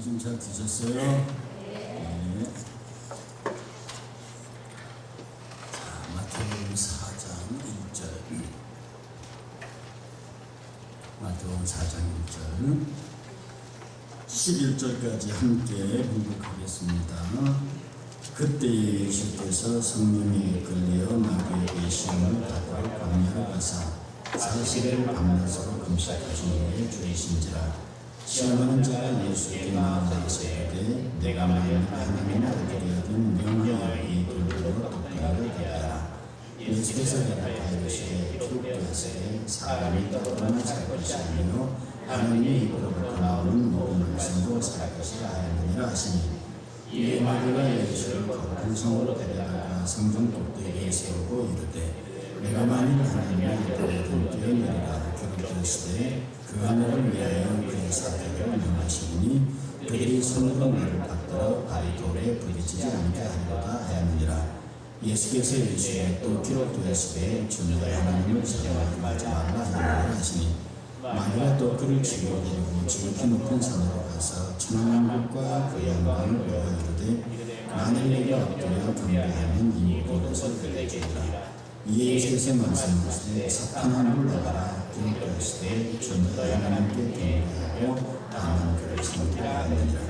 말씀 잘 드셨어요? 네. 자, 마태복음 4장 1절. 마태복음 4장 1절. 11절까지 함께 봉독하겠습니다. 그때 예수께서 성령에 이끌려 마귀에게 시험을 받고 광야로 가사 40일 밤낮으로 금식하신 후에 죽으신지라. 시험하는 자가 예수께 나아가서 이르되 내가 만일 하나님의 아들이거든 명하여 이 돌들로 떡볶이를 대하라. 예수께서 대답하여 이르시되 기록되었으되 사람이 떡으로만 살 것이 아니요 하나님의 입으로부터 나오는 모든 말씀으로 살 것이라 하였느니라 하시니, 이에 마귀가 예수를 거룩한 성으로 데려다가 성전 꼭대기에 세우고 이르되 내가 만일 하나님의 아들이거든 뛰어내리라. 기록되었으되 그 하늘을 위하여 그의 사자를 명하시니 그들이 손으로 나를 받들어 발이 돌에 부딪히지 않게 하리로다 하였느니라. 예수께서 이르시되 또 기록되었으되 주는 하나님을 사랑하지 말라 하느니라 하시니, 마귀가 또 그를 지고 데리고 지극히 높은 산으로 가서 천왕국과 그 영광을 보여 이르되 만일 내게 엎드려 경배하면 이 모든 것을 그에게 주리라. 이에 예수께서 말씀하시되 사탄아 물러가라. 기록되었으되 주는 하나님께 경배하고 다만 그를 섬기라 하느니라.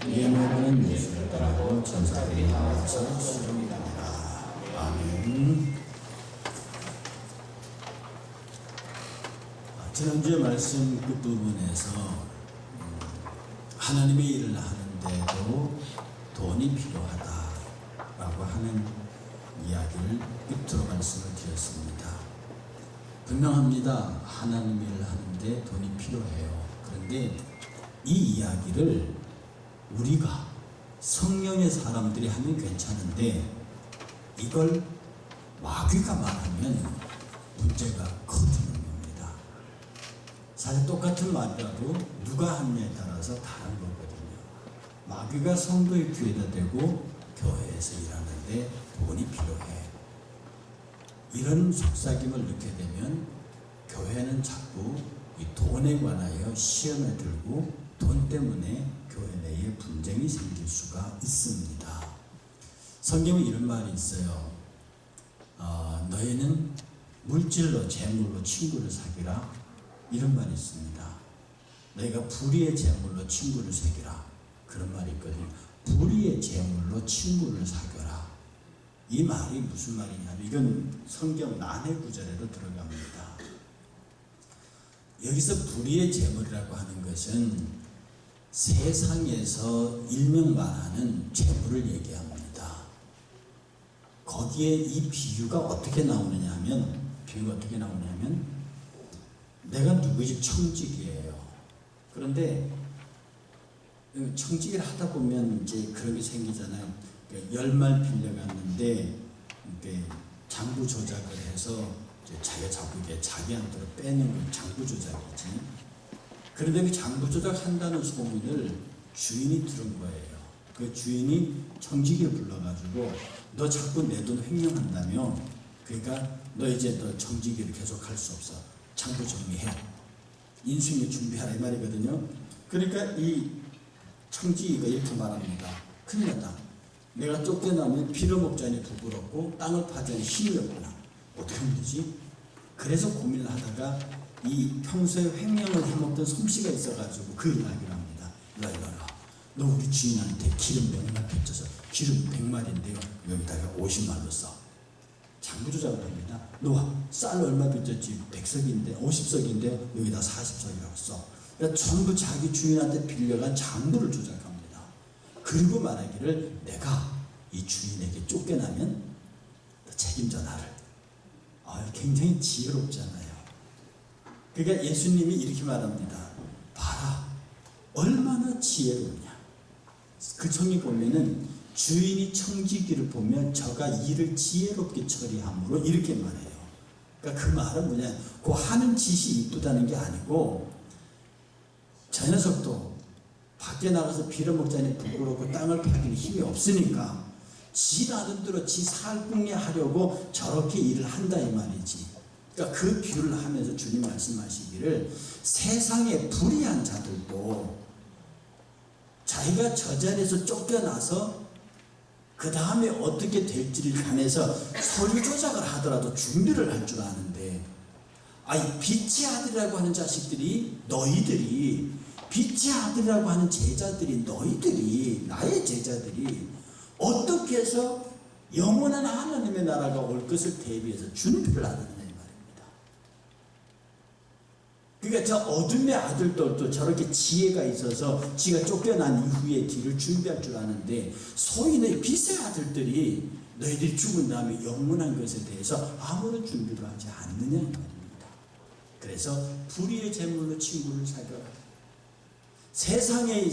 이에 마귀는 예수를 떠나고 천사들이 나와서 수종하니라. 아멘. 지난주에 말씀 끝부분에서 하나님의 일을 하는데도 돈이 필요하다라고 하는 이야기를 끝으로 말씀을 드렸습니다. 분명합니다. 하나님의 일을 하는데 돈이 필요해요. 그런데 이 이야기를 우리가 성령의 사람들이 하면 괜찮은데 이걸 마귀가 말하면 문제가 커지는 겁니다. 사실 똑같은 말이라도 누가 하느냐에 따라서 다른 거거든요. 마귀가 성도의 귀에다 대고 교회에서 일하는데 돈이 필요해. 이런 속삭임을 넣게 되면 교회는 자꾸 이 돈에 관하여 시험에 들고 돈 때문에 교회 내에 분쟁이 생길 수가 있습니다. 성경에 이런 말이 있어요. 너희는 물질로 재물로 친구를 사귀라. 이런 말이 있습니다. 너희가 불의의 재물로 친구를 사귀라. 그런 말이 있거든요. 불의의 재물로 친구를 사귀라. 이 말이 무슨 말이냐면 이건 성경 난해 구절에도 들어갑니다. 여기서 불의의 재물이라고 하는 것은 세상에서 일명 말하는 재물을 얘기합니다. 거기에 이 비유가 어떻게 나오느냐 하면 내가 누구 집 청직이에요. 그런데 청직을 하다 보면 이제 그런 게 생기잖아요. 10말 빌려갔는데 장부 조작을 해서 자기가 자꾸 이게 자기한테로 빼는 건 장부 조작이지. 그런데 그 장부 조작한다는 소문을 주인이 들은 거예요. 그 주인이 청직이를 불러가지고 너 자꾸 내 돈 횡령한다며. 그러니까 너 이제 너 청직이를 계속 할 수 없어. 장부 정리해. 인수인계 준비하라 이 말이거든요. 그러니까 이 청직이가 이렇게 말합니다. 큰일 났다. 내가 쫓겨나면 빌어먹자니 부끄럽고 땅을 파자니 힘이 없구나. 어떻게 하면 되지? 그래서 고민을 하다가 이 평소에 횡령을 해먹던 솜씨가 있어가지고 그 이야기를 합니다. 이리와. 너 우리 주인한테 기름 100말 빚져서 기름 100말인데요. 여기다가 50말로 써. 장부 조작을 합니다. 너 쌀 얼마 빚졌지? 100석인데 50석인데 여기다 40석이라고 써. 그러니까 전부 자기 주인한테 빌려간 장부를 조작합니다. 그리고 말하기를 내가 이 주인에게 쫓겨나면 책임져 나를. 굉장히 지혜롭잖아요. 그러니까 예수님이 이렇게 말합니다. 봐라. 얼마나 지혜롭냐. 그 성경 보면은 주인이 청지기를 보면 저가 일을 지혜롭게 처리함으로 이렇게 말해요. 그러니까 그 말은 뭐냐. 그 하는 짓이 이쁘다는 게 아니고 저 녀석도 밖에 나가서 빌어먹자니 부끄럽고 땅을 파기는 힘이 없으니까 지 나름대로 지 살궁리 하려고 저렇게 일을 한다 이 말이지. 그러니까 그 비유를 하면서 주님 말씀하시기를 세상에 불의한 자들도 자기가 저 자리에서 쫓겨나서 그 다음에 어떻게 될지를 관해서 서류 조작을 하더라도 준비를 할 줄 아는데, 이 빛의 아들이라고 하는 자식들이, 너희들이, 빛의 아들이라고 하는 제자들이, 너희들이, 나의 제자들이 어떻게 해서 영원한 하나님의 나라가 올 것을 대비해서 준비를 안 하느냐 이 말입니다. 그러니까 저 어둠의 아들들도 저렇게 지혜가 있어서 지가 쫓겨난 이후에 뒤를 준비할 줄 아는데, 소위 너희 빛의 아들들이 너희들이 죽은 다음에 영원한 것에 대해서 아무런 준비를 하지 않느냐 이 말입니다. 그래서 불의의 제물로 친구를 사겨라. 세상에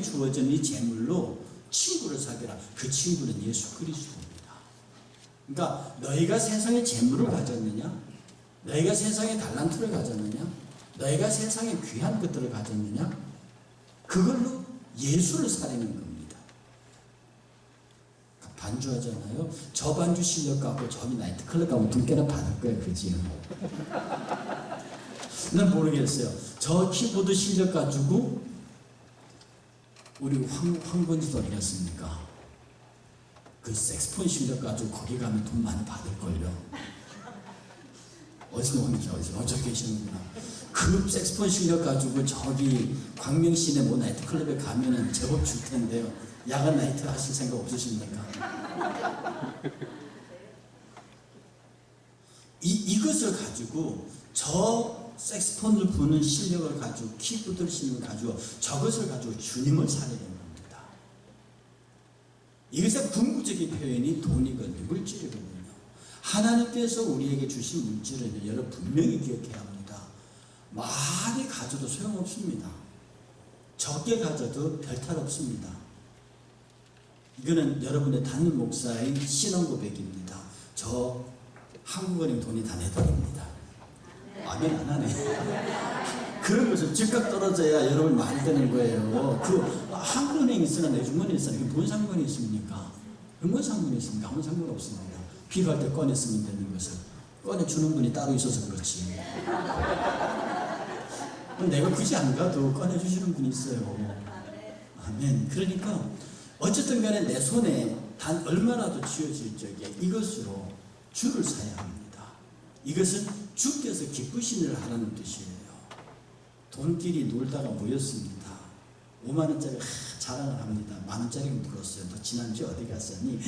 주어진 이 제물로 친구를 사겨라. 그 친구는 예수 그리스도입니다. 그러니까 너희가 세상에 재물을 가졌느냐? 너희가 세상에 달란트를 가졌느냐? 너희가 세상에 귀한 것들을 가졌느냐? 그걸로 예수를 사려는 겁니다. 반주하잖아요. 저 반주 실력 갖고 저기 나이트클럽 가면 돈 꽤나 받을 거예요. 그지요? 난 모르겠어요. 저 키보드 실력 가지고 우리 황건지 어디갔습니까? 그 색스폰 실력 가지고 거기 가면 돈 많이 받을걸요. 어디서 저기 계시는구나. 그 색스폰 실력 가지고 저기 광명시내 뭐 나이트클럽에 가면은 제법 줄 텐데요. 야간 나이트 하실 생각 없으십니까? 이것을 가지고 저 색스폰을 부는 실력을 가지고 키보드를 실력을 가지고 저것을 가지고 주님을 살리는 겁니다. 이것의 궁극적인 표현이 돈이거든요. 물질이거든요. 하나님께서 우리에게 주신 물질은 여러분 분명히 기억해야 합니다. 많이 가져도 소용없습니다. 적게 가져도 별탈 없습니다. 이거는 여러분의 담임 목사의 신앙 고백입니다. 저 한국은행 돈이 다 내 돈입니다. 아멘 안 하네. 그런 것은 즉각 떨어져야 여러분 말이 되는 거예요. 그 한국은행이 있으나 내 주머니에 있으나 이게 뭔 상관이 있습니까? 뭔 상관이 있습니까? 아무 상관 없습니다. 필요할 때 꺼냈으면 되는 것을 꺼내주는 분이 따로 있어서 그렇지. 내가 굳이 안 가도 꺼내주시는 분이 있어요. 아멘. 그러니까 어쨌든 간에 내 손에 단 얼마라도 쥐어질 적에 이것으로 주를 사야 합니다. 이것은 주께서 기쁘신 일을 하라는 뜻이에요. 돈끼리 놀다가 모였습니다. 5만원짜리 자랑을 합니다. 만원짜리 물었어요. 너 지난주에 어디 갔었니?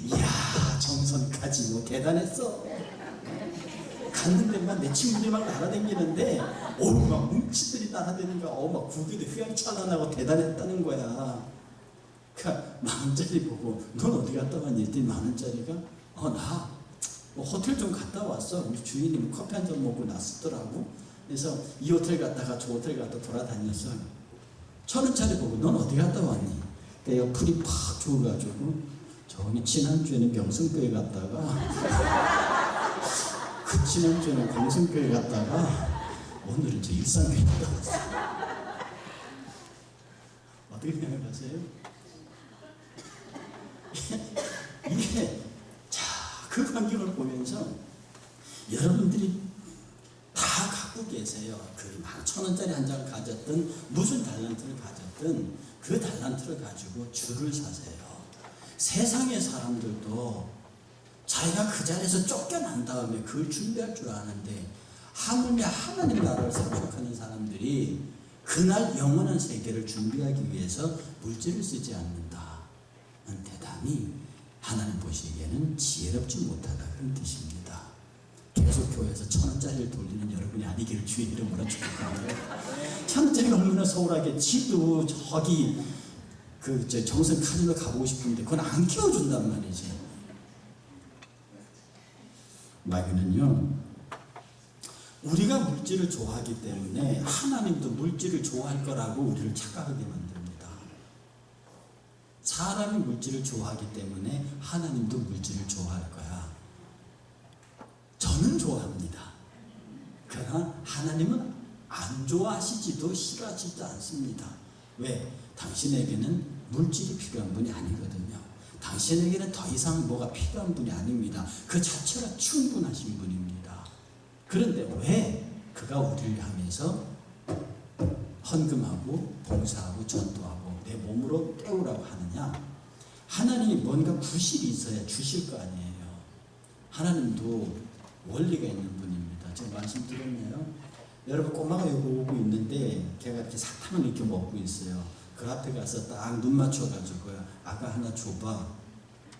이야 정선까지 뭐 대단했어. 갔는 데만 내 친구들이 막 날아다니는데 막 뭉치들이 날아다니는 거야. 막 구기도 휘황찬란하고 대단했다는 거야. 그러니까 만원짜리 보고 넌 어디 갔다 왔니? 했더니 만원짜리가 나 뭐 호텔 좀 갔다 왔어. 우리 주인이 커피 한 잔 먹고 났었더라고. 그래서 이 호텔 갔다가 저 호텔 갔다 돌아다녔어. 1,000원짜리 보고 넌 어디 갔다 왔니? 내가 풀이 팍 죽어가지고 저기 지난주에는 명성교회 갔다가 그 지난주에는 광성교회 갔다가 오늘은 저 일산교회 갔다 왔어. 어떻게 생각하세요? 이게 그 광경을 보면서 여러분들이 다 갖고 계세요. 그 10,000원짜리 한 장을 가졌든 무슨 달란트를 가졌든 그 달란트를 가지고 주를 사세요. 세상의 사람들도 자기가 그 자리에서 쫓겨난 다음에 그걸 준비할 줄 아는데 하나님 나라를 상속하는 사람들이 그날 영원한 세계를 준비하기 위해서 물질을 쓰지 않는다. 대단히 하나님 보시기에는 지혜롭지 못하다 그런 뜻입니다. 계속 교회에서 1,000원짜리를 돌리는 여러분이 아니기를 주의 이름으로 축복합니다. 1,000원짜리가 얼마나 소홀하게 지도 저기 정선 카지노 가보고 싶은데 그건 안 키워준단 말이지. 마귀는요, 우리가 물질을 좋아하기 때문에 하나님도 물질을 좋아할 거라고 우리를 착각하게 만듭니다. 사람이 물질을 좋아하기 때문에 하나님도 물질을 좋아할 거야. 저는 좋아합니다. 그러나 하나님은 안 좋아하시지도 싫어하지도 않습니다. 왜? 당신에게는 물질이 필요한 분이 아니거든요. 당신에게는 더 이상 뭐가 필요한 분이 아닙니다. 그 자체가 충분하신 분입니다. 그런데 왜 그가 우리를 향해서 헌금하고 봉사하고 전도하고 내 몸으로 때우라고 하느냐? 하나님이 뭔가 구실이 있어야 주실 거 아니에요. 하나님도 원리가 있는 분입니다. 제가 말씀드렸네요. 여러분 꼬마가 여기 오고 있는데 걔가 이렇게 사탕을 이렇게 먹고 있어요. 그 앞에 가서 딱 눈 맞춰가지고 아가 하나 줘봐.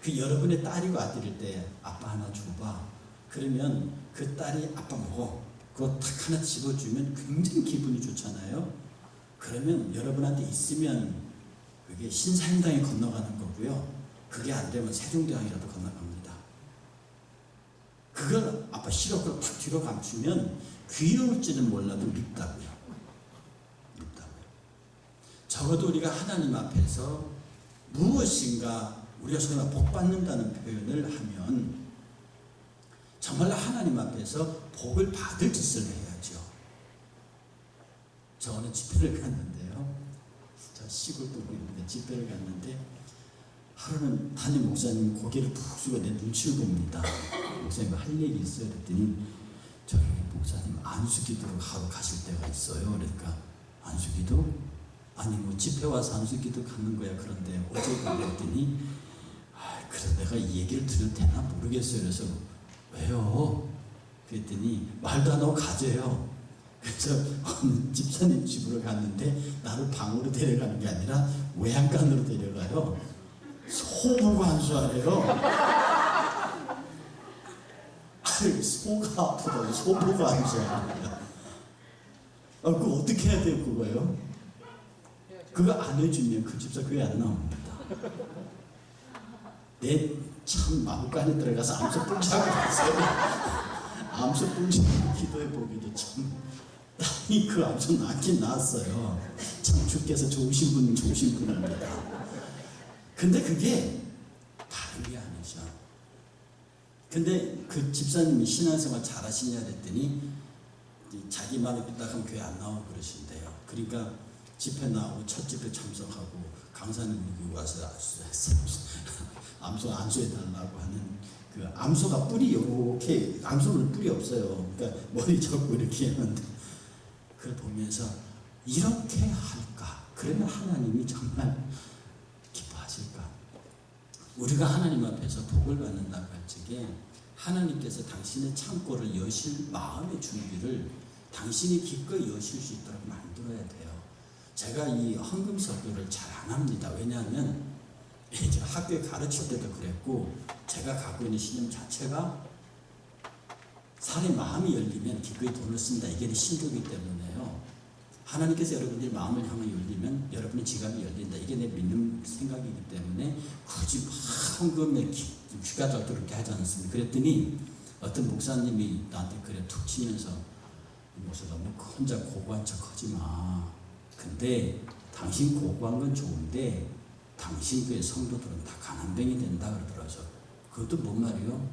그 여러분의 딸이고 아들일 때 아빠 하나 줘봐. 그러면 그 딸이 아빠 먹어. 그거 탁 하나 집어주면 굉장히 기분이 좋잖아요. 그러면 여러분한테 있으면 그게 신사임당에 건너가는 거고요. 그게 안 되면 세종대왕이라도 건너갑니다. 그걸 아빠 싫어. 그걸 탁 뒤로 감추면 귀여울지는 몰라도 밉다고요. 밉다고요. 적어도 우리가 하나님 앞에서 무엇인가 우리가 소위 복 받는다는 표현을 하면 정말 하나님 앞에서 복을 받을 짓을 해야죠. 저 어느 집회를 갔는데요. 저 시골 도구인데 집회를 갔는데 하루는 담임 목사님 고개를 푹 숙여 내 눈치를 봅니다. 목사님 할 얘기 있어요? 그랬더니 저기 목사님 안수기도로 하러 가실 때가 있어요. 그러니까 안수기도? 아니 뭐 집회 와서 안수기도 가는 거야. 그런데 어제 그랬더니 그래서 내가 이 얘기를 들을 테나 모르겠어요. 그래서 왜요? 그랬더니 말도 안 하고 가재요. 그래서 어느 집사님 집으로 갔는데 나를 방으로 데려가는 게 아니라 외양간으로 데려가요. 소 보고 안수하래요. 아니 소가 아프다고 소 보고 안수하래요. 그거 어떻게 해야 돼요 그거요? 그거 안 해주면 그 집사 교회 안 나옵니다. 내 참 마음간에 들어가서 암소 뿔차고 갔어요. 암소 뿔차고 기도해 보기도 참 다행히 그 암소 낳긴 낳았어요. 참 주께서 좋으신 분은 좋으신 분입니다. 근데 그게 다른 게 아니죠. 근데 그 집사님이 신앙생활 잘 하시냐 그랬더니 자기 마음에 삐딱하면 교회 안 나오고 그러신대요. 그러니까 집회 나오고 첫 집회 참석하고 강사님 여기 와서 암소 안수해달라고 하는 그 암소가 뿔이 이렇게 암소는 뿔이 없어요. 그러니까 머리 잡고 이렇게 하는데 그걸 보면서 이렇게 할까? 그러면 하나님이 정말 기뻐하실까? 우리가 하나님 앞에서 복을 받는다고 할 적에 하나님께서 당신의 창고를 여실 마음의 준비를 당신이 기꺼이 여실 수 있도록 만들어야 돼요. 제가 이 헌금 설교를 잘 안 합니다. 왜냐하면 이제 학교에 가르칠 때도 그랬고 제가 갖고 있는 신념 자체가 사람의 마음이 열리면 기꺼이 돈을 쓴다. 이게 신조이기 때문에요. 하나님께서 여러분들의 마음을 향해 열리면 여러분의 지갑이 열린다. 이게 내 믿는 생각이기 때문에 굳이 막 헌금에 귀가 닳도록 그렇게 하지 않습니다. 그랬더니 어떤 목사님이 나한테 그래 툭 치면서 목사가 너무 혼자 고고한 척 하지 마. 근데 당신 고고한 건 좋은데 당신 교회 성도들은 다 가난뱅이 된다 그러더라고요. 그것도 뭔 말이요?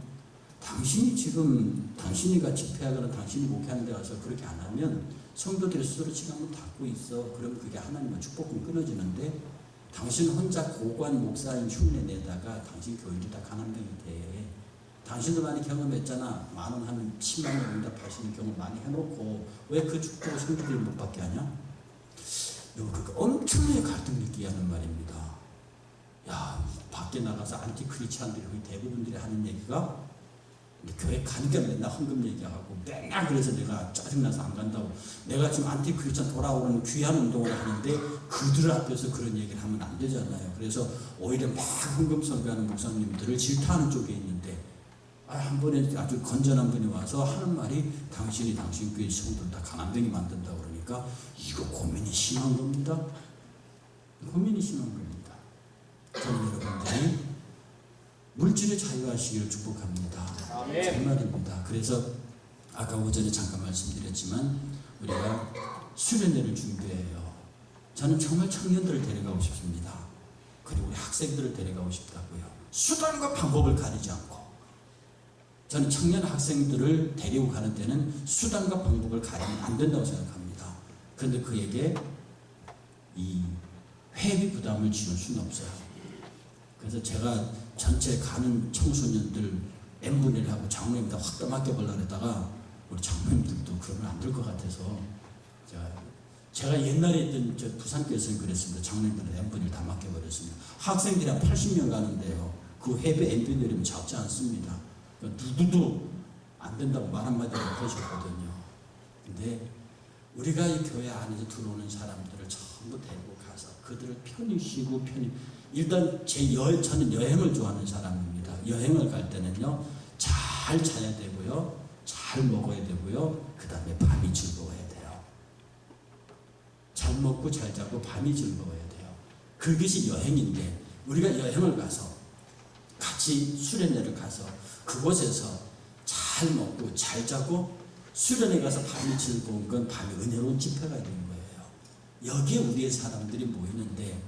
당신이 지금 당신이가 집회하거나 당신이 목회하는 데 가서 그렇게 안 하면 성도들이 스스로 지갑을 닫고 있어. 그러면 그게 하나님의 축복은 끊어지는데 당신 혼자 고고한 목사인 흉내 내다가 당신 교인들 다 가난뱅이 돼. 당신도 많이 경험했잖아. 10,000원 하면 100,000원 응답하시는 경험 많이 해놓고 왜 그 축복을 성도들이 못 받게 하냐? 그 엄청나게 갈등 느끼게 하는 말입니다. 야, 밖에 나가서 안티크리스찬들이 거의 대부분들이 하는 얘기가 교회 가니까 맨날 헌금 얘기하고 맨날 그래서 내가 짜증나서 안 간다고. 내가 지금 안티크리스찬 돌아오는 귀한 운동을 하는데 그들 앞에서 그런 얘기를 하면 안 되잖아요. 그래서 오히려 막 헌금 설교하는 목사님들을 질타하는 쪽에 있는데 한 번에 아주 건전한 분이 와서 하는 말이 당신이 당신 교회 성도들 다 가난뱅이 만든다고 그러니까 이거 고민이 심한 겁니다. 고민이 심한 겁니다. 저는 여러분들이 물질의 자유하시기를 축복합니다. 정말입니다. 그래서 아까 오전에 잠깐 말씀드렸지만 우리가 수련회를 준비해요. 저는 정말 청년들을 데려가고 싶습니다. 그리고 우리 학생들을 데려가고 싶다고요. 수단과 방법을 가리지 않고 저는 청년 학생들을 데리고 가는 데는 수단과 방법을 가리면 안 된다고 생각합니다. 그런데 그에게 이 회비 부담을 지울 수는 없어요. 그래서 제가 전체 가는 청소년들 n분의 1하고 장로님들 확 떠맡겨보려고 했다가 우리 장로님들도 그러면 안 될 것 같아서 제가 제가 옛날에 있던 저 부산교회에서는 그랬습니다. 작년에 엠버를 다 맡겨버렸습니다. 학생들이 한 80명 가는데요. 그 회비 엠비 내리면 작지 않습니다. 누구도 안 된다고 말 한마디로 하셨거든요. 근데 우리가 이 교회 안에서 들어오는 사람들을 전부 데리고 가서 그들을 편히 쉬고 편히 일단 저는 여행을 좋아하는 사람입니다. 여행을 갈 때는요 잘 자야 되고요 잘 먹어야 되고요 그 다음에 밤이 즐거워야 돼요. 잘 먹고 잘 자고 밤이 즐거워야 돼요. 그것이 여행인데 우리가 여행을 가서 같이 수련회를 가서 그곳에서 잘 먹고 잘 자고 수련회 가서 밤이 즐거운 건 밤이 은혜로운 집회가 되는 거예요. 여기에 우리의 사람들이 모이는데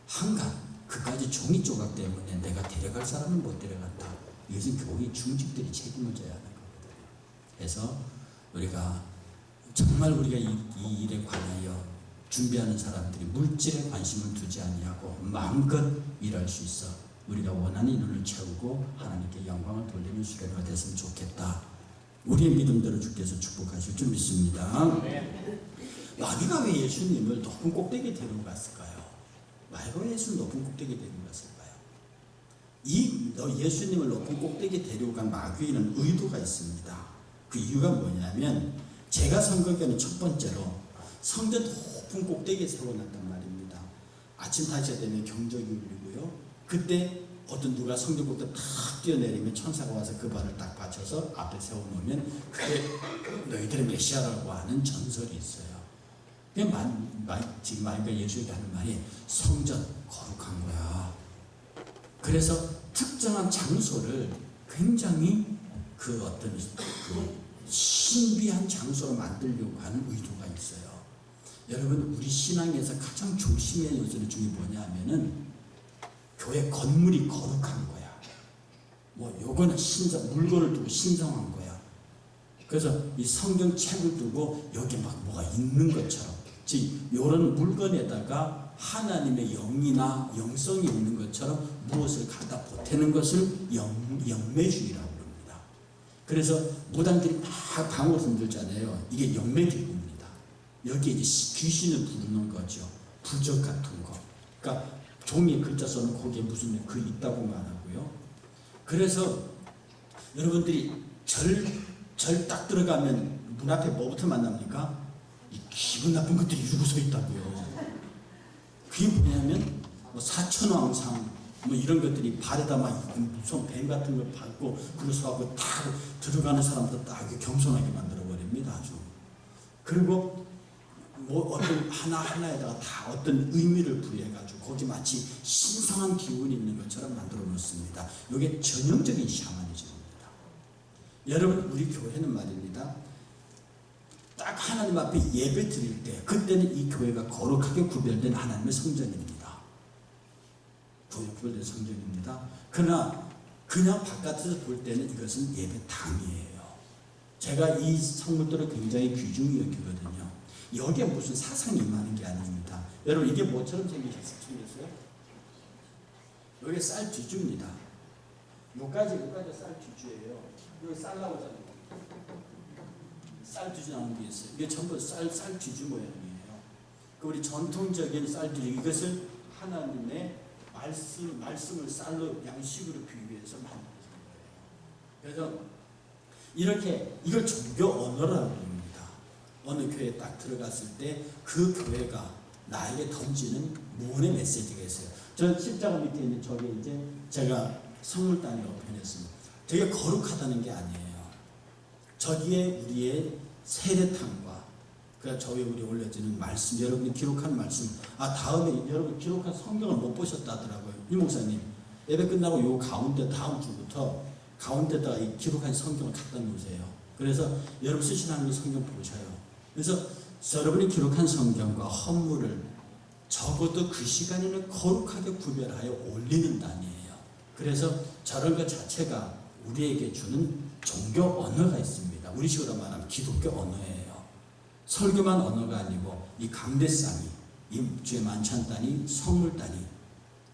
한간 그까지 종이 조각 때문에 내가 데려갈 사람을 못 데려간다. 이것은 교회 중직들이 책임을 져야 하는 거거든요. 그래서 우리가 정말 우리가 이 일에 관하여 준비하는 사람들이 물질에 관심을 두지 아니하고 마음껏 일할 수 있어 우리가 원하는 인원을 채우고 하나님께 영광을 돌리는 수련회가 됐으면 좋겠다. 우리의 믿음대로 주께서 축복하실 줄 믿습니다. 마귀가 왜 예수님을 높은 꼭대기에 데리고 갔을까요? 마귀가 왜 예수를 높은 꼭대기에 데리고 갔을까요? 예수님을 높은 꼭대기에 데리고 간 마귀에는 의도가 있습니다. 그 이유가 뭐냐면 제가 선거교는 첫 번째로 성전 높은 꼭대기에 세워놨단 말입니다. 아침 5시 되면 경적이 울리고요. 그때 어떤 누가 성전 꼭대기 탁 뛰어내리면 천사가 와서 그 발을 딱 받쳐서 앞에 세워놓으면 그게 너희들의 메시아라고 하는 전설이 있어요. 지금 마귀가 예수에게 하는 말이 성전 거룩한 거야. 그래서 특정한 장소를 굉장히 그 신비한 장소로 만들려고 하는 의도가 있어요. 여러분 우리 신앙에서 가장 조심해야 요소는 중이 뭐냐 하면은 교회 건물이 거룩한 거야. 요거는 물건을 두고 신성한 거야. 그래서 이 성경책을 두고 여기 막 뭐가 있는 것처럼 즉 요런 물건에다가 하나님의 영이나 영성이 있는 것처럼 무엇을 갖다 보태는 것을 영매주의라고 합니다. 그래서 무당들이 막 방울을 들잖아요. 이게 영매기구입니다. 여기에 이제 귀신을 부르는 거죠. 부적 같은 거. 그러니까 종이에 글자 써는 거기에 무슨 그 있다고 말하고요. 그래서 여러분들이 절 딱 들어가면 문 앞에 뭐부터 만납니까? 이 기분 나쁜 것들이 이러고 서 있다고요. 그게 뭐냐면 사천왕상 이런 것들이 발에다 막 무슨 뱀 같은 걸 밟고 그러서하고 딱 들어가는 사람도 딱 겸손하게 만들어 버립니다. 아주. 그리고 어떤 하나하나에다가 다 어떤 의미를 부여해가지고 거기 마치 신성한 기운이 있는 것처럼 만들어 놓습니다. 이게 전형적인 샤머니즘입니다. 여러분 우리 교회는 말입니다. 딱 하나님 앞에 예배 드릴 때 그때는 이 교회가 거룩하게 구별된 하나님의 성전입니다. 구별된 성전입니다. 그러나 그냥 바깥에서 볼 때는 이것은 예배당이에요. 제가 이 성물들을 굉장히 귀중히 여기거든요. 여기에 무슨 사상이 임하는 게 아닙니다. 여러분 이게 뭐처럼 생겼어요? 여기 쌀 뒤주입니다. 요까지 쌀 뒤주예요. 여기 쌀 나오잖아요. 쌀 뒤주 나오는 게 있어요. 이게 전부 쌀 뒤주 모양이에요. 우리 전통적인 쌀 뒤주 이것을 하나님의 말씀을 쌀로 양식으로 비유해서 만들어진 거예요. 그래서 이걸 종교 언어라고 합니다. 어느 교회에 딱 들어갔을 때 그 교회가 나에게 던지는 무언의 메시지가 있어요. 저 십자가 밑에 있는 저게 이제 제가 성물단이라고 표현했습니다. 되게 거룩하다는 게 아니에요. 저기에 우리의 세례탕과 저기 우리 올려지는 말씀, 여러분이 기록한 말씀. 다음에 여러분 기록한 성경을 못 보셨다 하더라고요. 이 목사님 예배 끝나고 요 가운데 다음 주부터 가운데다가 이 기록한 성경을 갖다 놓으세요. 그래서 여러분 쓰신 하나님 성경 보셔요. 그래서 여러분이 기록한 성경과 헌물을 적어도 그 시간에는 거룩하게 구별하여 올리는 단위예요. 그래서 저런 것 자체가 우리에게 주는 종교 언어가 있습니다. 우리식으로 말하면 기독교 언어예요. 설교만 언어가 아니고 이 강대상이, 이 주의 만찬단이, 성물단이,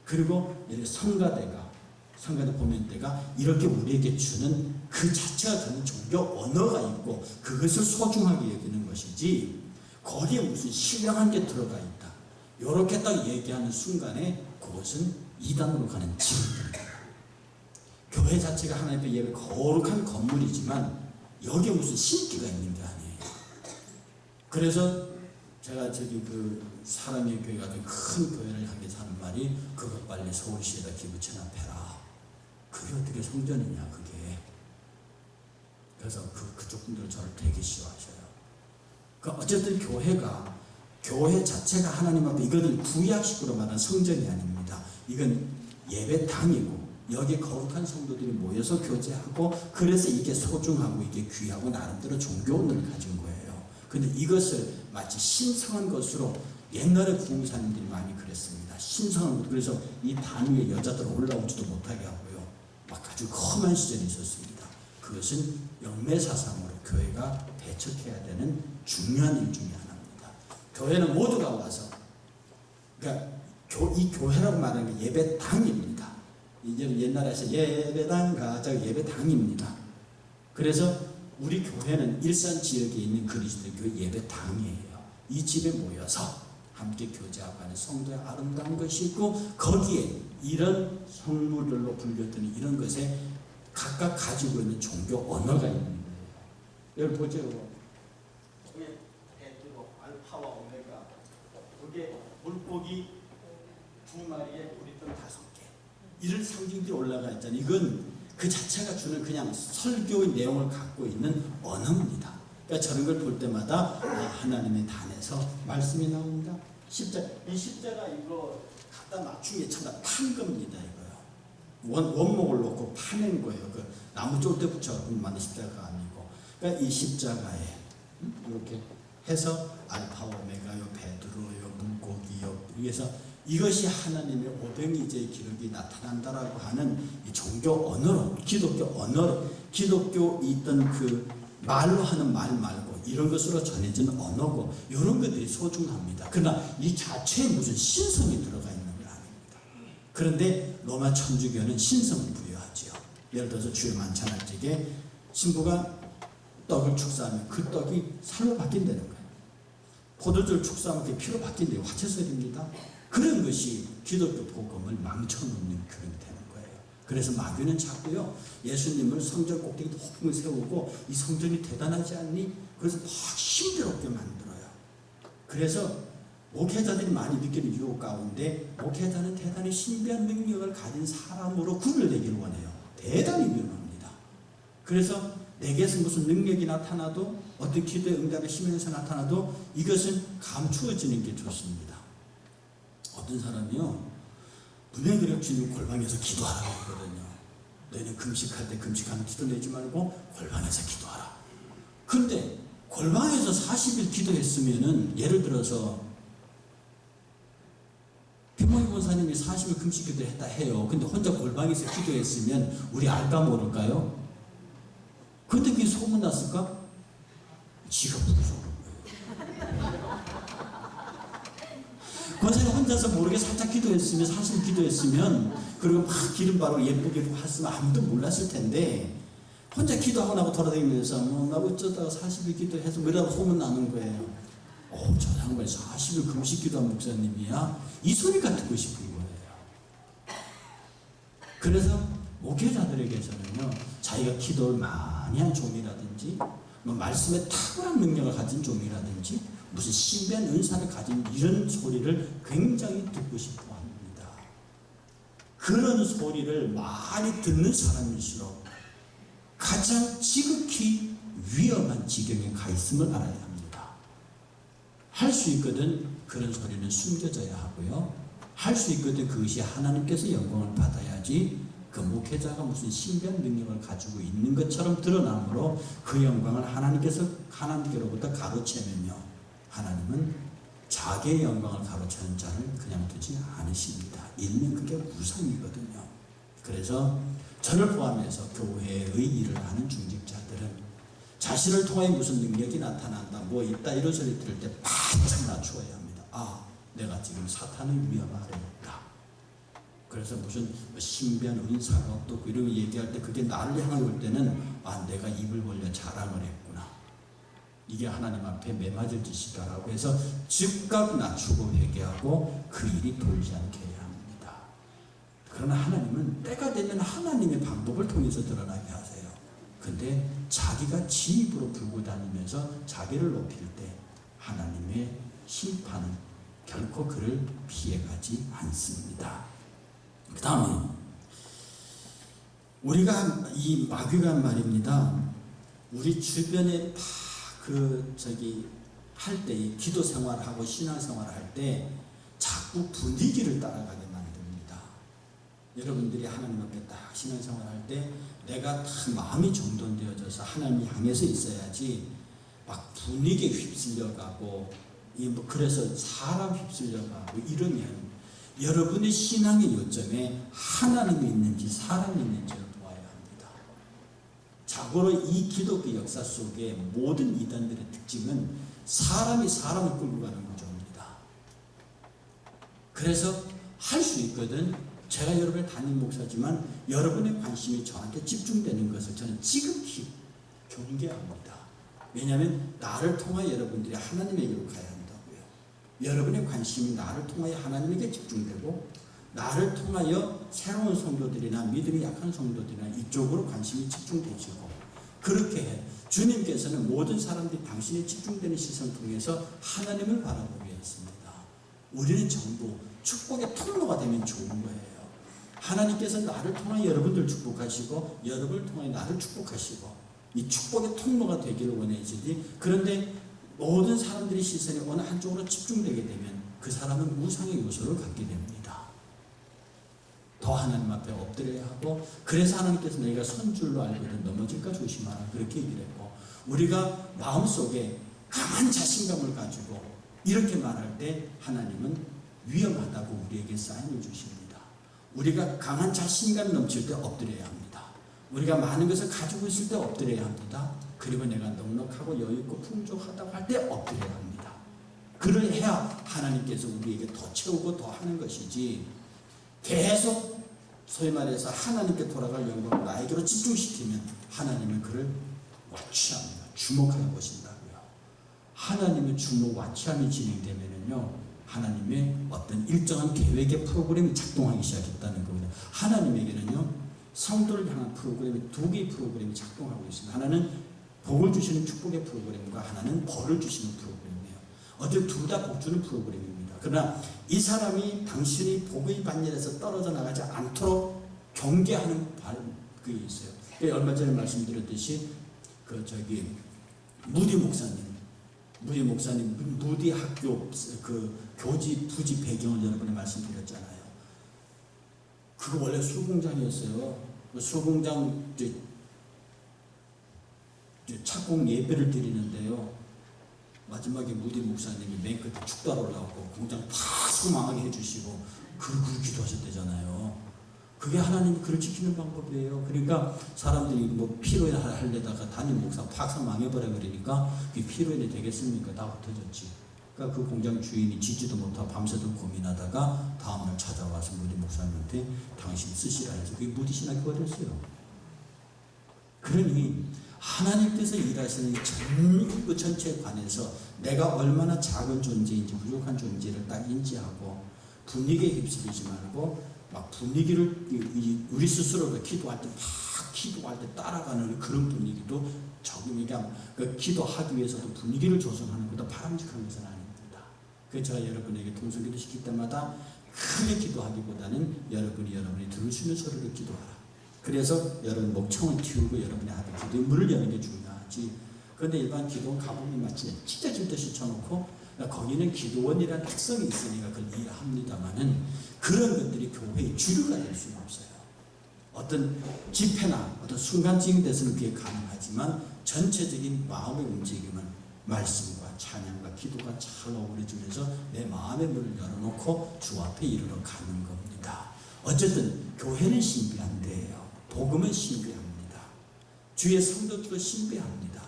그리고 성가대 보면대가 이렇게 우리에게 주는 그 자체가 저는 종교 언어가 있고 그것을 소중하게 여기는 것이지 거기에 무슨 신령한 게 들어가 있다. 이렇게 딱 얘기하는 순간에 그것은 이단으로 가는 지름길입니다. 교회 자체가 하나님의 예배 거룩한 건물이지만 여기에 무슨 신기가 있는 게 아니에요. 그래서 제가 그 사랑의 교회 같은 큰 교회를 향해서 하는 말이 그것 빨리 서울시에다 기부 체납해라. 그게 어떻게 성전이냐 그게. 그래서 그쪽 분들은 저를 되게 싫어하셔요. 어쨌든 교회 자체가 하나님 앞에 이거는 구약식으로 말하는 성전이 아닙니다. 이건 예배당이고 여기 거룩한 성도들이 모여서 교제하고 그래서 이게 소중하고 이게 귀하고 나름대로 종교원을 가진 거예요. 근데 이것을 마치 신성한 것으로 옛날에 부흥사님들이 많이 그랬습니다. 신성한 것. 그래서 이 단 위에 여자들 올라오지도 못하게 하고요. 막 아주 험한 시절이 있었습니다. 그것은 영매사상으로 교회가 배척해야 되는 중요한 일 중에 하나입니다. 교회는 모두가 와서 그러니까 이 교회라고 말하는 게 예배당입니다. 이제 옛날에서 예배당 가자 예배당입니다. 그래서 우리 교회는 일산 지역에 있는 그리스도교 예배당이에요. 이 집에 모여서 함께 교제하고 하는 성도의 아름다운 것이 있고 거기에 이런 성물들로 불렸더니 이런 것에 각각 가지고 있는 종교 언어가 있는 거예요. 여기 보죠. 이게 베드로, 알파와 오메가. 그게 물고기 2마리에 우리돈 5개. 이런 상징들이 올라가 있잖아요. 이건 그 자체가 주는 그냥 설교의 내용을 갖고 있는 언어입니다. 그러니까 저런 걸 볼 때마다 하나님의 단에서 말씀이 나옵니다. 이 십자가 이거 갖다 맞춘 게 참 판 겁니다. 이거요. 원목을 놓고 파낸 거예요. 그 나무 쫄대 붙여서 만든 십자가가 아니고. 그러니까 이 십자가에 이렇게 해서 알파 오메가요, 베드로요, 물고기요. 그래서 이것이 하나님의 오병이제의 기록이 나타난다라고 하는 이 종교 언어로, 기독교 언어로, 기독교 있던 그 말로 하는 말 말고 이런 것으로 전해진 언어고 이런 것들이 소중합니다. 그러나 이 자체에 무슨 신성이 들어가 있는 건 아닙니다. 그런데 로마 천주교는 신성을 부여하지요. 예를 들어서 주의 만찬할 적에 신부가 떡을 축사하면 그 떡이 살로 바뀐다는 거예요. 포도주를 축사하면 그게 피로 바뀐대요. 화채설입니다. 그런 것이 기독교 복음을 망쳐놓는 그런 되는 거예요. 그래서 마귀는 자꾸요 예수님을 성전 꼭대기 높은 세우고 이 성전이 대단하지 않니? 그래서 막 힘들었게 만들어요. 그래서 목회자들이 많이 느끼는 유혹 가운데 목회자는 대단히 신비한 능력을 가진 사람으로 구별되기를 원해요. 대단히 위험합니다. 그래서 내게서 무슨 능력이 나타나도 어떤 기도의 응답의 심연에서 나타나도 이것은 감추어지는 게 좋습니다. 어떤 사람이요 눈에 그려 주님 골방에서 기도하라고 하거든요. 너희는 금식할 때 금식하는 기도 내지 말고 골방에서 기도하라. 근데 골방에서 40일 기도했으면은 예를 들어서 피모니 권사님이 40일 금식 기도했다 해요. 근데 혼자 골방에서 기도했으면 우리 알까 모를까요? 근데 그게 소문났을까? 지가 부르서 그런 거예요. 권사님 혼자서 모르게 살짝 기도했으면, 사실 기도했으면, 그리고 막 기름 바르고 예쁘게 했으면 아무도 몰랐을 텐데, 혼자 기도하고 나고 돌아다니면서, 나 어쩌다가 40일 기도해서 뭐라고 소문나는 거예요. 저 양반이 40일 금식 기도한 목사님이야? 이 소리가 듣고 싶은 거예요. 그래서 목회자들에게서는요, 자기가 기도를 많이 한 종이라든지, 말씀에 탁월한 능력을 가진 종이라든지, 무슨 신비한 은사를 가진 이런 소리를 굉장히 듣고 싶어 합니다. 그런 소리를 많이 듣는 사람일수록 가장 지극히 위험한 지경에 가 있음을 알아야 합니다. 할 수 있거든 그런 소리는 숨겨져야 하고요. 할 수 있거든 그것이 하나님께서 영광을 받아야지 그 목회자가 무슨 신비한 능력을 가지고 있는 것처럼 드러나므로 그 영광을 하나님께로부터 가로채면요. 하나님은 자기의 영광을 가로채는 자를 그냥 두지 않으십니다. 일명 그게 우상이거든요. 그래서 저를 포함해서 교회의 일을 하는 중직자들은 자신을 통해 무슨 능력이 나타난다, 뭐 있다 이런 소리 들을 때 바짝 낮추어야 합니다. 내가 지금 사탄의 위험 아래 있다. 그래서 무슨 신비한 은사가 없고 이런 얘기할 때 그게 나를 향하게 올 때는 내가 입을 벌려 자랑을 했구나. 이게 하나님 앞에 매맞을 짓이다라고 해서 즉각 낮추고 회개하고 그 일이 돌지 않게 해야 합니다. 그러나 하나님은 때가 되면 하나님의 방법을 통해서 드러나게 하세요. 근데 자기가 지 입으로 불고 다니면서 자기를 높일 때 하나님의 심판은 결코 그를 피해가지 않습니다. 그 다음에 우리가 이 마귀가 말입니다. 우리 주변에 다 할 때, 기도 생활하고 신앙 생활할 때 자꾸 분위기를 따라가게 만듭니다. 여러분들이 하나님 앞에 딱 신앙 생활할 때 내가 다 마음이 정돈되어져서 하나님 향해서 있어야지 막 분위기에 휩쓸려가고 그래서 사람 휩쓸려가고 이러면 여러분의 신앙의 요점에 하나님이 있는지 사람이 있는지를 보아야 합니다. 자고로 이 기독교 역사 속에 모든 이단들의 특징은 사람이 사람을 끌고 가는 구조입니다. 그래서 할 수 있거든. 제가 여러분의 담임 목사지만 여러분의 관심이 저한테 집중되는 것을 저는 지극히 경계합니다. 왜냐하면 나를 통하여 여러분들이 하나님에게로 가야 한다고요. 여러분의 관심이 나를 통하여 하나님에게 집중되고 나를 통하여 새로운 성도들이나 믿음이 약한 성도들이나 이쪽으로 관심이 집중되시고 그렇게 해. 주님께서는 모든 사람들이 당신의 집중되는 시선을 통해서 하나님을 바라보게 했습니다. 우리는 전부 축복의 통로가 되면 좋은 거예요. 하나님께서 나를 통하여 여러분들 축복하시고 여러분을 통하여 나를 축복하시고 이 축복의 통로가 되기를 원하시지. 그런데 모든 사람들의 시선이 어느 한쪽으로 집중되게 되면 그 사람은 우상의 요소를 갖게 됩니다. 더 하나님 앞에 엎드려야 하고 그래서 하나님께서 너희가 선줄로 알거든 넘어질까 조심하라 그렇게 얘기를 했고 우리가 마음속에 강한 자신감을 가지고 이렇게 말할 때 하나님은 위험하다고 우리에게 사인을 주십니다. 우리가 강한 자신감 넘칠 때 엎드려야 합니다. 우리가 많은 것을 가지고 있을 때 엎드려야 합니다. 그리고 내가 넉넉하고 여유있고 풍족하다고 할 때 엎드려야 합니다. 그를 해야 하나님께서 우리에게 더 채우고 더 하는 것이지 계속 소위 말해서 하나님께 돌아갈 영광을 나에게로 집중시키면 하나님은 그를 와치합니다. 주목하여 보신다고요. 하나님의 주목 와치함이 진행되면요 하나님의 어떤 일정한 계획의 프로그램이 작동하기 시작했다는 겁니다. 하나님에게는요 성도를 향한 프로그램이 두 개의 프로그램이 작동하고 있습니다. 하나는 복을 주시는 축복의 프로그램과 하나는 벌을 주시는 프로그램이에요. 어떻게 둘 다 복 주는 프로그램입니다. 그러나 이 사람이 당신이 복의 반열에서 떨어져 나가지 않도록 경계하는 그게 있어요. 얼마 전에 말씀드렸듯이 무디 목사님 무디 학교 교지 부지 배경을 여러분에 말씀드렸잖아요. 그거 원래 수공장이었어요. 수공장 착공 예배를 드리는데요. 마지막에 무디 목사님이 맨 끝에 축도하러 올라오고 공장 다 소망하게 해주시고 그러고 기도하셨대잖아요. 그게 하나님이 그를 지키는 방법이에요. 그러니까 사람들이 피로인 하려다가 담임 목사 팍상 망해버려 버리니까 그게 피로인이 되겠습니까? 다 흩어졌지. 그러니까 그 공장 주인이 지지도 못하고 밤새도록 고민하다가 다음날 찾아와서 무디 목사님한테 당신이 쓰시라 해서 그게 무디 신학교가 됐어요. 그러니 하나님께서 일하시는 그 전체에 관해서 내가 얼마나 작은 존재인지 부족한 존재를 딱 인지하고 분위기에 휩쓸리지 말고 막 분위기를 우리 스스로가 기도할 때 막 기도할 때 따라가는 그런 분위기도 적응이가 기도하기 위해서도 분위기를 조성하는 것도 바람직한 것은 아닙니다. 그래서 제가 여러분에게 통성기도 시킬 때마다 크게 기도하기보다는 여러분이 들을 수 있는 소리를 기도하라. 그래서 여러분 목청을 틔우고 여러분의 하는 기도의 문을 여는 게 중요하지. 그런데 일반 기도원 가보면 마치 찢어질 듯이 쳐놓고 거기는 기도원이라는 특성이 있으니까 그걸 이해합니다만은 그런 것들이 교회의 주류가 될 수는 없어요. 어떤 집회나 어떤 순간적인 데서는 그게 가능하지만 전체적인 마음의 움직임은 말씀과 찬양과 기도가 잘 어우러지면서 내 마음의 문을 열어놓고 주 앞에 이르러 가는 겁니다. 어쨌든 교회는 신비한 데예요. 복음은 신비합니다. 주의 성도들도 신비합니다.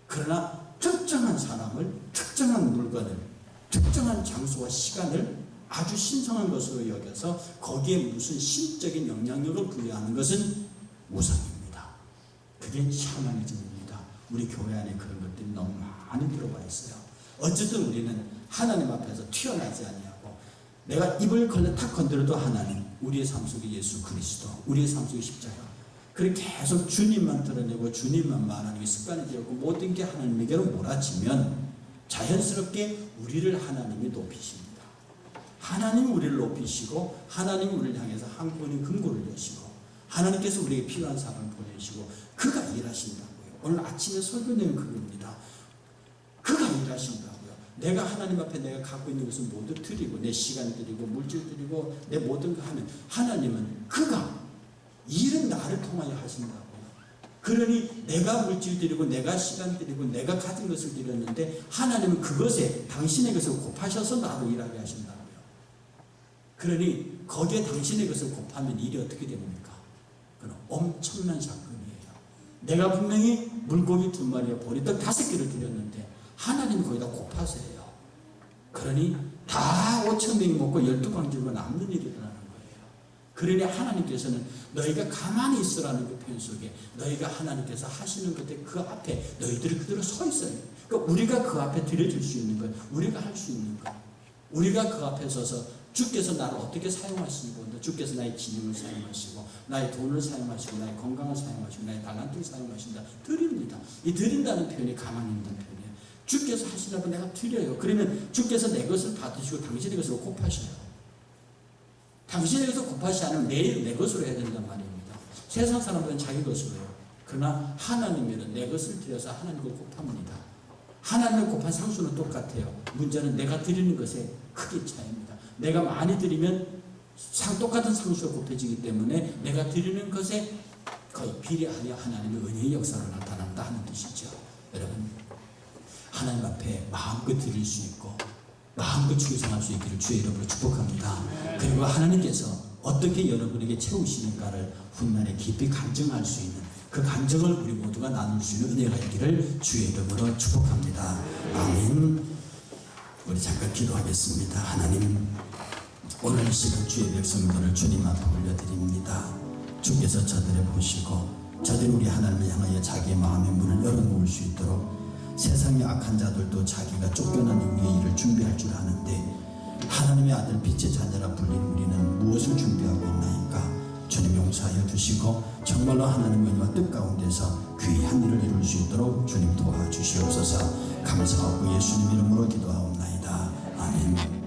그러나 특정한 사람을, 특정한 물건을, 특정한 장소와 시간을 아주 신성한 것으로 여겨서 거기에 무슨 신적인 영향력을 부여하는 것은 우상입니다. 그게 샤머니즘입니다. 우리 교회 안에 그런 것들이 너무 많아요. 많이 들어와 있어요. 어쨌든 우리는 하나님 앞에서 튀어나지 아니하고 내가 입을 탁 건드려도 하나님, 우리의 삶 속에 예수 그리스도, 우리의 삶 속에 십자가, 그렇게 계속 주님만 드러내고 주님만 말하는 게 습관이 되었고 모든 게 하나님에게로 몰아치면 자연스럽게 우리를 하나님이 높이십니다. 하나님이 우리를 높이시고 하나님이 우리를 향해서 한권의 금고를 여시고 하나님께서 우리에게 필요한 사람을 보내시고 그가 일하신다고요. 오늘 아침에 설교 내용 그겁니다. 그가 일하신다고요. 내가 하나님 앞에 내가 갖고 있는 것을 모두 드리고 내 시간 드리고 물질 드리고 내 모든 거 하면 하나님은 그가 일은 나를 통하여 하신다고요. 그러니 내가 물질 드리고 내가 시간 드리고 내가 가진 것을 드렸는데 하나님은 그것에 당신의 것을 곱하셔서 나로 일하게 하신다고요. 그러니 거기에 당신의 것을 곱하면 일이 어떻게 됩니까? 그건 엄청난 사건이에요. 내가 분명히 물고기 2마리와 보리떡 5개를 드렸는데 하나님이 거기다 곱하세요. 그러니 다 5,000명이 먹고 12방주가 남는 일이 일어나는 거예요. 그러니 하나님께서는 너희가 가만히 있으라는 그 표현 속에 너희가 하나님께서 하시는 것에 그 앞에 너희들이 그대로 서 있어요. 그러니까 우리가 그 앞에 드려줄 수 있는 것, 우리가 할 수 있는 것, 우리가 그 앞에 서서 주께서 나를 어떻게 사용하시고 주께서 나의 지능을 사용하시고 나의 돈을 사용하시고 나의 건강을 사용하시고 나의 달란트를 사용하신다. 드립니다. 이 드린다는 표현이 가만히 있는 표현이에요. 주께서 하시라고 내가 드려요. 그러면 주께서 내 것을 받으시고 당신의 것으로 곱하셔요. 당신의 것을 곱하시 않으면 내 것으로 해야 된단 말입니다. 세상 사람들은 자기 것으로 해요. 그러나 하나님은 내 것을 드려서 하나님 걸 곱합니다. 하나님을 곱한 상수는 똑같아요. 문제는 내가 드리는 것의 크기 차이입니다. 내가 많이 드리면 똑같은 상수가 곱해지기 때문에 내가 드리는 것에 거의 비례하여 하나님의 은혜의 역사로 나타난다 하는 뜻이죠. 여러분, 하나님 앞에 마음껏 드릴 수 있고 마음껏 충성할 수 있기를 주의 이름으로 축복합니다. 그리고 하나님께서 어떻게 여러분에게 채우시는가를 훗날에 깊이 간증할 수 있는 그 간증을 우리 모두가 나눌 수 있는 은혜가 있기를 주의 이름으로 축복합니다. 아멘. 우리 잠깐 기도하겠습니다. 하나님, 오늘 이 시간 주의 백성들을 주님 앞에 올려드립니다. 주께서 저들을 보시고 저들이 우리 하나님을 향하여 자기의 마음의 문을 열어놓을 수 있도록 세상의 악한 자들도 자기가 쫓겨난 이후의 일을 준비할 줄 아는데 하나님의 아들 빛의 자녀라 불린 우리는 무엇을 준비하고 있나이까? 주님 용서하여 주시고 정말로 하나님의 은혜와 뜻 가운데서 귀한 일을 이룰 수 있도록 주님 도와주시옵소서. 감사하고 예수님 이름으로 기도하옵나이다. 아멘.